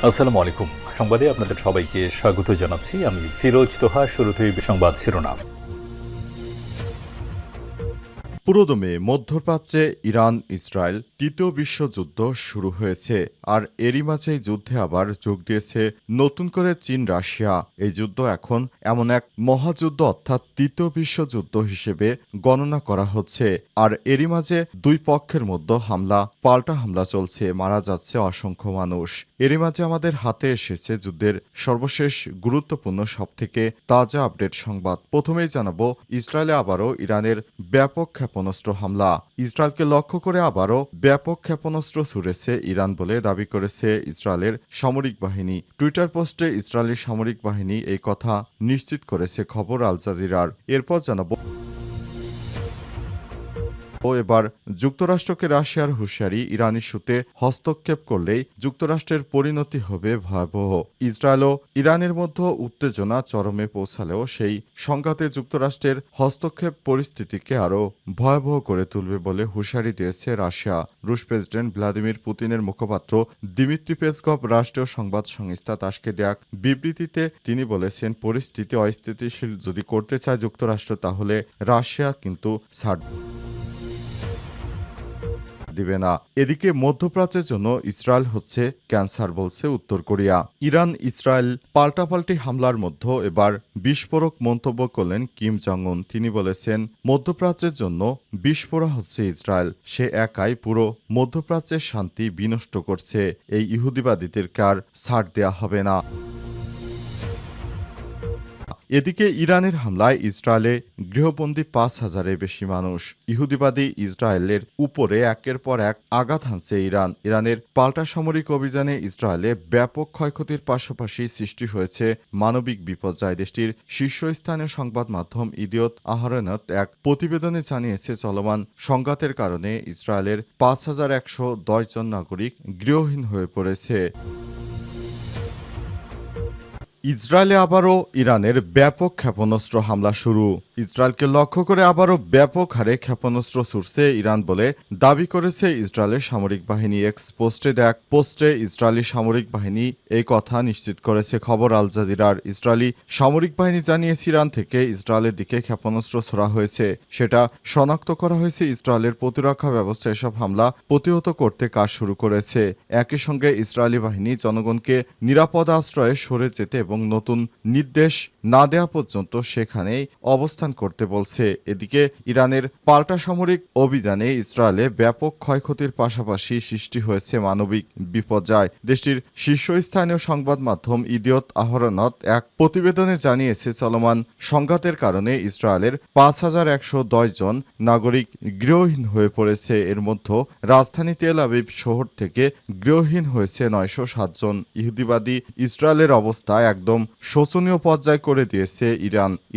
আসসালামু আলাইকুম। সংবাদে আপনাদের সবাইকে স্বাগত জানাচ্ছি। আমি ফিরোজ তোহা। শুরুতেই সংবাদ শিরোনাম। পুরোদমে মধ্যপ্রাচ্যে ইরান ইসরায়েল তৃতীয় বিশ্বযুদ্ধ শুরু হয়েছে, আর এরই মাঝে যুদ্ধে আবার যোগ দিয়েছে নতুন করে চীন রাশিয়া। এই যুদ্ধ এখন এমন এক মহাযুদ্ধ অর্থাৎ তৃতীয় বিশ্বযুদ্ধ হিসেবে গণনা করা হচ্ছে। আর এরই মাঝে দুই পক্ষের মধ্যে পাল্টা হামলা চলছে, মারা যাচ্ছে অসংখ্য মানুষ। এরই মাঝে আমাদের হাতে এসেছে যুদ্ধের সর্বশেষ গুরুত্বপূর্ণ সবথেকে তাজা আপডেট সংবাদ। প্রথমেই জানাবো ইসরায়েলে আবারও ইরানের ব্যাপক ক্ষেপণাস্ত্র হামলা। ইসরায়েলকে লক্ষ্য করে আবারও ব্যাপক ক্ষেপণাস্ত্র ছুড়েছে ইরান বলে দাবি করেছে ইসরায়েলের সামরিক বাহিনী। টুইটার পোস্টে ইসরায়েলি সামরিক বাহিনী এই কথা নিশ্চিত করেছে খবর আল জাজিরার। এরপর জানাবো এবার যুক্তরাষ্ট্রকে রাশিয়ার হুঁশিয়ারি, ইরান ইস্যুতে হস্তক্ষেপ করলেই যুক্তরাষ্ট্রের পরিণতি হবে ভয়াবহ। ইসরায়েল ও ইরানের মধ্যে উত্তেজনা চরমে পৌঁছালেও সেই সংঘাতে যুক্তরাষ্ট্রের হস্তক্ষেপ পরিস্থিতিকে আরও ভয়াবহ করে তুলবে বলে হুঁশিয়ারি দিয়েছে রাশিয়া। রুশ প্রেসিডেন্ট ভ্লাদিমির পুতিনের মুখপাত্র দিমিত্রি পেসকভ রাষ্ট্রীয় সংবাদ সংস্থা তাসকে দেয়া এক বিবৃতিতে তিনি বলেছেন, পরিস্থিতি অস্থিতিশীল যদি করতে চায় যুক্তরাষ্ট্র, তাহলে রাশিয়া কিন্তু ছাড় দিবে না। এদিকে মধ্যপ্রাচ্যের জন্য ইসরায়েল হচ্ছে ক্যান্সার বলছে উত্তর কোরিয়া। ইরান ইসরায়েল পাল্টাপাল্টি হামলার মধ্যে এবার বিস্ফোরক মন্তব্য করলেন কিম জং উন। তিনি বলেছেন, মধ্যপ্রাচ্যের জন্য বিস্ফোরা হচ্ছে ইসরায়েল। সে একাই পুরো মধ্যপ্রাচ্যের শান্তি বিনষ্ট করছে। এই ইহুদিবাদীদের কার ছাড় দেয়া হবে না। এদিকে ইরানের হামলায় ইসরায়েলে গৃহবন্দী 5,000-এর বেশি মানুষ। ইহুদিবাদী ইসরায়েলের উপরে একের পর এক আঘাত হানছে ইরান। ইরানের পাল্টা সামরিক অভিযানে ইসরায়েলে ব্যাপক ক্ষয়ক্ষতির পাশাপাশি সৃষ্টি হয়েছে মানবিক বিপর্যয়। দেশটির শীর্ষস্থানীয় সংবাদ মাধ্যম ইদিয়ত আহরনত এক প্রতিবেদনে জানিয়েছে, চলমান সংঘাতের কারণে ইসরায়েলের 5,110 জন নাগরিক গৃহহীন হয়ে পড়েছে। ইসরায়েলে আবারও ইরানের ব্যাপক ক্ষেপণাস্ত্র হামলা শুরু। ইসরায়েলকে লক্ষ্য করে আবারও ব্যাপক হারে ক্ষেপণাস্ত্র ছুড়ছে ইরান বলে দাবি করেছে ইসরায়েলের সামরিক বাহিনী। এক্স পোস্টে ইসরায়েলি সামরিক বাহিনী এই কথা নিশ্চিত করেছে খবর আল জাজিরার। ইসরায়েলি সামরিক বাহিনী জানিয়েছে, ইরান থেকে ইসরায়েলের দিকে ক্ষেপণাস্ত্র ছোড়া হয়েছে, সেটা শনাক্ত করা হয়েছে। ইসরায়েলের প্রতিরক্ষা ব্যবস্থা এসব হামলা প্রতিহত করতে কাজ শুরু করেছে। একই সঙ্গে ইসরায়েলি বাহিনী জনগণকে নিরাপদ আশ্রয়ে সরে যেতে এবং নতুন নির্দেশ না দেওয়া পর্যন্ত সেখানেই অবস্থান করতে বলছে। এদিকে ইরানের পাল্টা সামরিক অভিযানে ইসরায়েলে ব্যাপক ক্ষয়ক্ষতির পাশাপাশি সৃষ্টি হয়েছে মানবিক বিপর্যয়। দেশটির শীর্ষস্থানীয় সংবাদ মাধ্যম ইদিয়ত আহরনত এক প্রতিবেদনে জানিয়েছে, চলমান সংঘাতের কারণে ইসরায়েলের 5,110 জন নাগরিক গৃহহীন হয়ে পড়েছে। এর মধ্যে রাজধানী তেল আবিব শহর থেকে গৃহহীন হয়েছে 907 জন। ইহুদিবাদী ইসরায়েলের অবস্থা একদম শোচনীয় পর্যায়ে করে দিয়েছে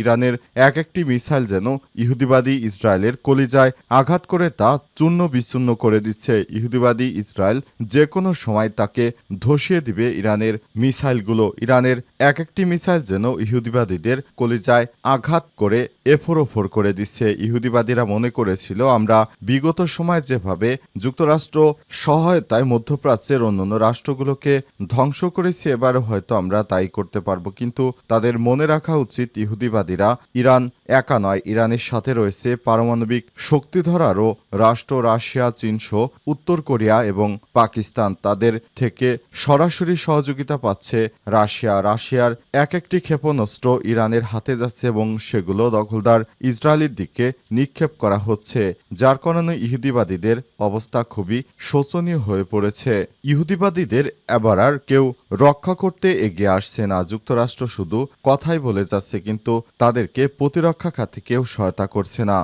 ইরানের একটি মিসাইল যেন ইহুদিবাদী ইসরায়েলের কলিজায় আঘাত করে তা চূর্ণ বিচূর্ণ করে দিচ্ছে। ইহুদিবাদী ইসরায়েল যে কোনো সময় তাকে ধসিয়ে দিবে ইরানের মিসাইলগুলো। ইরানের একটি মিসাইল যেন ইহুদিবাদীদের কলিজায় আঘাত করে এফোর করে দিচ্ছে। ইহুদিবাদীরা মনে করেছিল, আমরা বিগত সময় যেভাবে যুক্তরাষ্ট্র সহায়তায় মধ্যপ্রাচ্যের অন্যান্য রাষ্ট্রগুলোকে ধ্বংস করেছি, এবারও হয়তো আমরা তাই করতে পারব। কিন্তু তাদের মনে রাখা উচিত, ইহুদিবাদীরা ইরান একা নয়, ইরানের সাথে রয়েছে পারমাণবিক শক্তিধর আরও রাষ্ট্র, রাশিয়া, চীনসহ উত্তর কোরিয়া এবং পাকিস্তান। তাদের থেকে সরাসরি সহযোগিতা পাচ্ছে রাশিয়ার একটি ক্ষেপণাস্ত্র ইরানের হাতে যাচ্ছে এবং সেগুলো দখলদার ইসরায়েলের দিকে নিক্ষেপ করা হচ্ছে, যার কারণে ইহুদিবাদীদের অবস্থা খুবই শোচনীয় হয়ে পড়েছে। ইহুদিবাদীদের এবার আর কেউ রক্ষা করতে এগিয়ে আসছে না। যুক্তরাষ্ট্র শুধু কথাই বলে যাচ্ছে, কিন্তু তাদেরকে প্রতিরক্ষা খাতে কেউ সহায়তা করছে না।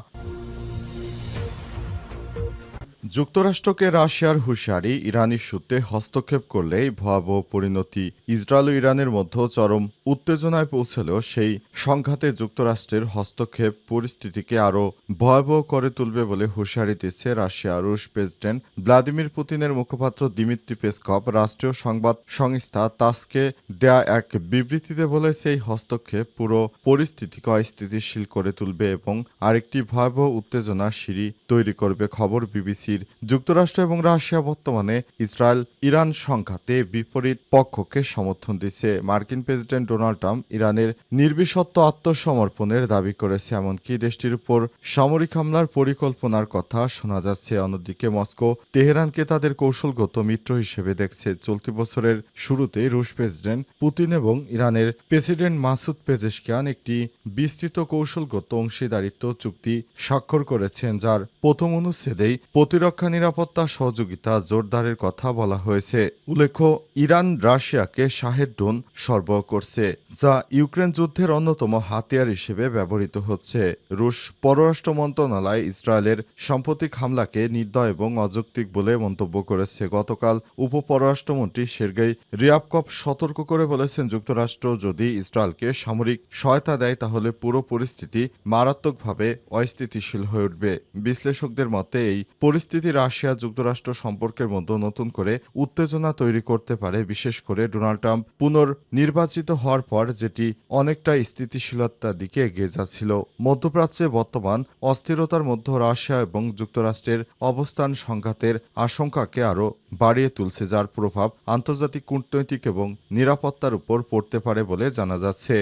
যুক্তরাষ্ট্রকে রাশিয়ার হুঁশিয়ারি, ইরান ইস্যুতে হস্তক্ষেপ করলেই ভয়াবহ পরিণতি। ইসরায়েল ও ইরানের মধ্যে চরম উত্তেজনায় পৌঁছলেও সেই সংঘাতে যুক্তরাষ্ট্রের হস্তক্ষেপ পরিস্থিতিকে আরও ভয়াবহ করে তুলবে বলে হুঁশিয়ারি দিচ্ছে রাশিয়া। রুশ প্রেসিডেন্ট ভ্লাদিমির পুতিনের মুখপাত্র দিমিত্রি পেসকভ রাষ্ট্রীয় সংবাদ সংস্থা তাসকে দেয়া এক বিবৃতিতে বলেছে, এই হস্তক্ষেপ পুরো পরিস্থিতিকে অস্থিতিশীল করে তুলবে এবং আরেকটি ভয়াবহ উত্তেজনার সিঁড়ি তৈরি করবে। খবর বিবিসি বিবিসির। যুক্তরাষ্ট্র এবং রাশিয়া বর্তমানে ইসরায়েল ইরান সংঘাতে বিপরীত পক্ষকে সমর্থন দিচ্ছে। মার্কিন প্রেসিডেন্ট ডোনাল্ড ট্রাম্প ইরানের নির্বিশত্ব আত্মসমর্পণের দাবি করেছে, এমনকি দেশটির উপর সামরিক হামলার পরিকল্পনার কথা শোনা যাচ্ছে। অন্যদিকে মস্কো তেহরানকে তাদের কৌশলগত মিত্র হিসেবে দেখছে। চলতি বছরের শুরুতে রুশ প্রেসিডেন্ট পুতিন এবং ইরানের প্রেসিডেন্ট মাসুদ পেজেশকিয়ান একটি বিস্তৃত কৌশলগত অংশীদারিত্ব চুক্তি স্বাক্ষর করেছেন, যার প্রথম অনুচ্ছেদেই প্রতিরক্ষা নিরাপত্তা সহযোগিতা জোরদারের কথা বলা হয়েছে। উল্লেখ্য, ইরান রাশিয়াকে শাহেদ ড্রোন সরবরাহ করছে, যা ইউক্রেন যুদ্ধের অন্যতম হাতিয়ার হিসেবে ব্যবহৃত হচ্ছে। রুশ পররাষ্ট্র মন্ত্রণালয় ইসরায়েলের সাম্প্রতিক হামলাকে নির্দয় এবং অযৌক্তিক বলে মন্তব্য করেছে। গতকাল উপপররাষ্ট্রমন্ত্রী সের্গেই রিয়াবকভ সতর্ক করে বলেছেন, যুক্তরাষ্ট্র যদি ইসরায়েলকে সামরিক সহায়তা দেয় তাহলে পুরো পরিস্থিতি মারাত্মকভাবে অস্থিতিশীল হয়ে উঠবে। বিশ্লেষকদের মতে এই পরিস্থিতি রাশিয়া যুক্তরাষ্ট্র সম্পর্কের মধ্যে নতুন করে উত্তেজনা তৈরি করতে পারে, বিশেষ করে ডোনাল্ড ট্রাম্প পুনর্নির্বাচিত হওয়ার পর, যেটি অনেকটা স্থিতিশীলতার দিকে এগিয়ে যাচ্ছিল। মধ্যপ্রাচ্যে বর্তমান অস্থিরতার মধ্যে রাশিয়া এবং যুক্তরাষ্ট্রের অবস্থান সংঘাতের আশঙ্কাকে আরও বাড়িয়ে তুলছে, যার প্রভাব আন্তর্জাতিক কূটনৈতিক এবং নিরাপত্তার উপর পড়তে পারে বলে জানা যাচ্ছে।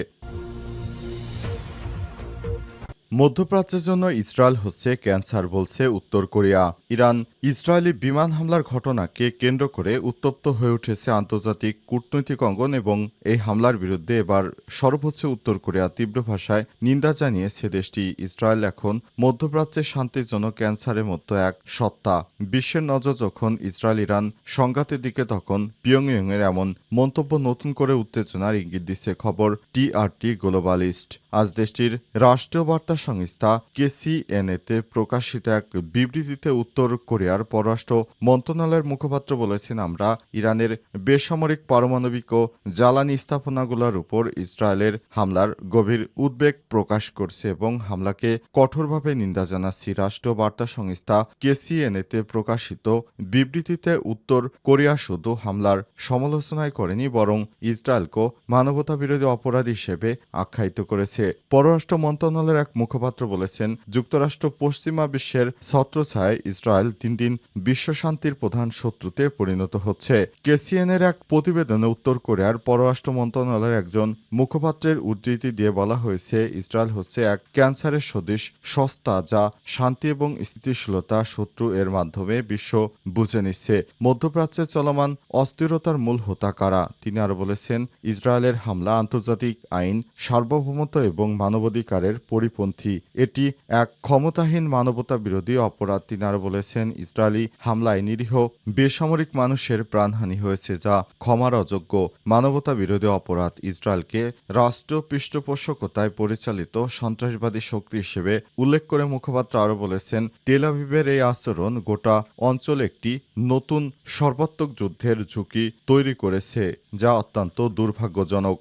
মধ্যপ্রাচ্যের জন্য ইসরায়েল হচ্ছে ক্যান্সার, বলছে উত্তর কোরিয়া। ইরান ইসরায়েলি বিমান হামলার ঘটনাকে কেন্দ্র করে উত্তপ্ত হয়ে উঠেছে আন্তর্জাতিক কূটনৈতিক অঙ্গন এবং এই হামলার বিরুদ্ধে এবার সরব হচ্ছে উত্তর কোরিয়া। তীব্র ভাষায় নিন্দা জানিয়েছে দেশটি। ইসরায়েল এখন মধ্যপ্রাচ্যের শান্তির জন্য ক্যান্সারের মতো এক সত্তা। বিশ্বের নজর যখন ইসরায়েল ইরান সংঘাতের দিকে, তখন পিয়ংইয়ংয়ের এমন মন্তব্য নতুন করে উত্তেজনার ইঙ্গিত দিচ্ছে। খবর টিআরটি গ্লোবালিস্ট। আজ দেশটির রাষ্ট্রীয় বার্তা সংস্থা কেসিএনএতে প্রকাশিত এক বিবৃতিতে উত্তর কোরিয়ার পররাষ্ট্র মন্ত্রণালয়ের মুখপাত্র বলেছেন, আমরা ইরানের বেসামরিক পারমাণবিক ও জ্বালানি স্থাপনাগুলোর উপর ইসরায়েলের হামলার গভীর উদ্বেগ প্রকাশ করছে এবং হামলাকে কঠোরভাবে নিন্দা জানাচ্ছি। রাষ্ট্রীয় বার্তা সংস্থা কেসিএনএতে প্রকাশিত বিবৃতিতে উত্তর কোরিয়া শুধু হামলার সমালোচনাই করেনি, বরং ইসরায়েলকে মানবতাবিরোধী অপরাধ হিসেবে আখ্যায়িত করেছে। পররাষ্ট্র মন্ত্রণালয়ের এক মুখপাত্র বলেছেন, যুক্তরাষ্ট্র পশ্চিমা বিশ্বের ছত্রছায়ায় ইসরায়েল দিন দিন বিশ্বশান্তির প্রধান শত্রুতে পরিণত হচ্ছে। কেসিএনের এক প্রতিবেদনে উত্তর কোরিয়ার পররাষ্ট্র মন্ত্রণালয়ের একজন মুখপাত্রের উদ্ধৃতি দিয়ে বলা হয়েছে, ইসরায়েল হচ্ছে এক ক্যান্সারের সদৃশ সস্তা, যা শান্তি এবং স্থিতিশীলতা শত্রু এর মাধ্যমে বিশ্ব বুঝে নিচ্ছে। মধ্যপ্রাচ্যে চলমান অস্থিরতার মূল হোতা কারা? তিনি আরও বলেছেন, ইসরায়েলের হামলা আন্তর্জাতিক আইন, সার্বভৌমত্ব এবং মানবাধিকারের পরিপন্থী। এটি এক ক্ষমতাহীন মানবতা বিরোধী অপরাধ। তিনি আরও বলেছেন, ইসরায়েলি হামলায় নিরীহ বেসামরিক মানুষের প্রাণহানি হয়েছে, যা ক্ষমার অযোগ্য মানবতা বিরোধী অপরাধ। ইসরায়েলকে রাষ্ট্রীয় পৃষ্ঠপোষকতায় পরিচালিত সন্ত্রাসবাদী শক্তি হিসেবে উল্লেখ করে মুখপাত্র আরও বলেছেন, তেল আবিবের এই আচরণ গোটা অঞ্চলে একটি নতুন সর্বাত্মক যুদ্ধের ঝুঁকি তৈরি করেছে, যা অত্যন্ত দুর্ভাগ্যজনক।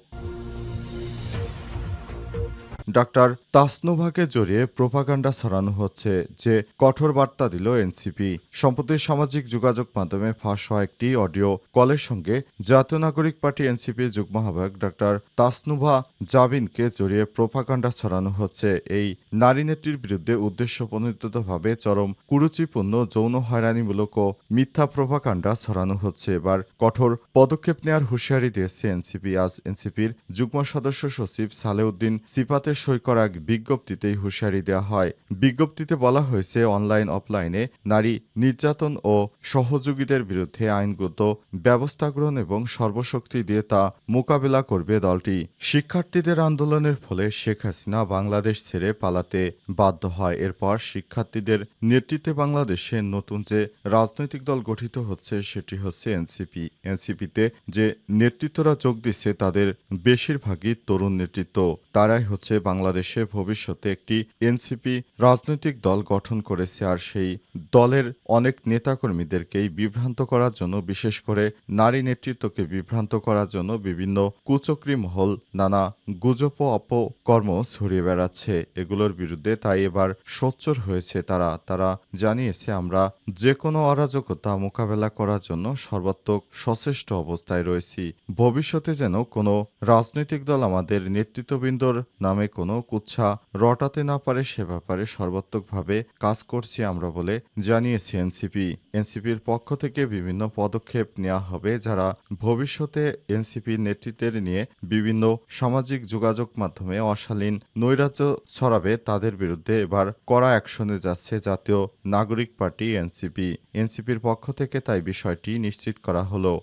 ডাক্তার তাসনুভাকে জড়িয়ে প্রোপাগান্ডা ছড়ানো হচ্ছে, যে কঠোর বার্তা দিল এনসিপি। সম্প্রতি সামাজিক যোগাযোগ মাধ্যমে ফাঁস হওয়া একটি অডিও কলের সঙ্গে জাতীয় নাগরিক পার্টি এনসিপির যুগ্ম আহ্বায়ক ডাক্তার তাসনুভা জাবিনকে জড়িয়ে প্রোপাগান্ডা ছড়ানো হচ্ছে। এই নারী নেত্রীর বিরুদ্ধে উদ্দেশ্যপ্রণোদিতভাবে চরম কুরুচিপূর্ণ, যৌন হয়রানিমূলক ও মিথ্যা প্রোপাগান্ডা ছড়ানো হচ্ছে। এবার কঠোর পদক্ষেপ নেওয়ার হুঁশিয়ারি দিয়েছে এনসিপি। আজ এনসিপির যুগ্ম সদস্য সচিব সালেউদ্দিন সিফাতের সই করা এক বিজ্ঞপ্তিতেই হুঁশিয়ারি দেওয়া হয়। বিজ্ঞপ্তিতে বলা হয়েছে, অনলাইন অফলাইনে নারী নির্যাতন ও সহযোগীদের বিরুদ্ধে আইনগত ব্যবস্থা গ্রহণ এবং সর্বশক্তি দিয়ে তা মোকাবেলা করবে দলটি। শিক্ষার্থীদের আন্দোলনের ফলে শেখ হাসিনা বাংলাদেশ ছেড়ে পালাতে বাধ্য হয়। এরপর শিক্ষার্থীদের নেতৃত্বে বাংলাদেশে নতুন যে রাজনৈতিক দল গঠিত হচ্ছে সেটি হচ্ছে এনসিপি। এনসিপিতে যে নেতৃত্বরা যোগ দিচ্ছে তাদের বেশিরভাগই তরুণ নেতৃত্ব। তারাই হচ্ছে বাংলাদেশে ভবিষ্যতে একটি এনসিপি রাজনৈতিক দল গঠন করেছে। আর সেই দলের অনেক নেতাকর্মীদেরকেই বিভ্রান্ত করার জন্য, বিশেষ করে নারী নেতৃত্বকে বিভ্রান্ত করার জন্য বিভিন্ন কুচক্রী মহল নানা গুজব ও অপকর্ম ছড়িয়ে বেড়াচ্ছে। এগুলোর বিরুদ্ধে তাই এবার সোচ্চার হয়েছে তারা জানিয়েছে, আমরা যে কোনো অরাজকতা মোকাবেলা করার জন্য সর্বাত্মক সচেষ্ট অবস্থায় রয়েছি। ভবিষ্যতে যেন কোনো রাজনৈতিক দল আমাদের নেতৃত্ববৃন্দর নামে কোনো কুৎসা রটাতে না পারে সে ব্যাপারে সর্বাত্মকভাবে কাজ করছি আমরা বলে জানিয়েছে এনসিপি। এনসিপির পক্ষ থেকে বিভিন্ন পদক্ষেপ নেওয়া হবে যারা ভবিষ্যতে এনসিপির নেতৃত্বের নিয়ে বিভিন্ন সামাজিক যোগাযোগ মাধ্যমে অশালীন নৈরাজ্য ছড়াবে তাদের বিরুদ্ধে এবার কড়া অ্যাকশনে যাচ্ছে জাতীয় নাগরিক পার্টি এনসিপির পক্ষ থেকে, তাই বিষয়টি নিশ্চিত করা হলো।